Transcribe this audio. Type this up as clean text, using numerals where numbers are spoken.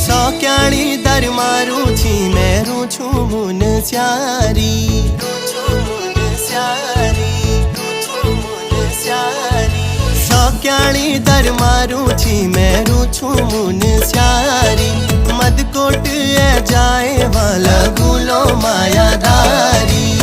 सौक्याणी दर मारू छी मेरू छू मुन स्यारी सौक्याणी दर मारू छी मेरू छू मुन स्यारी मदकोट ए जाए वाला गुलो मायादारी।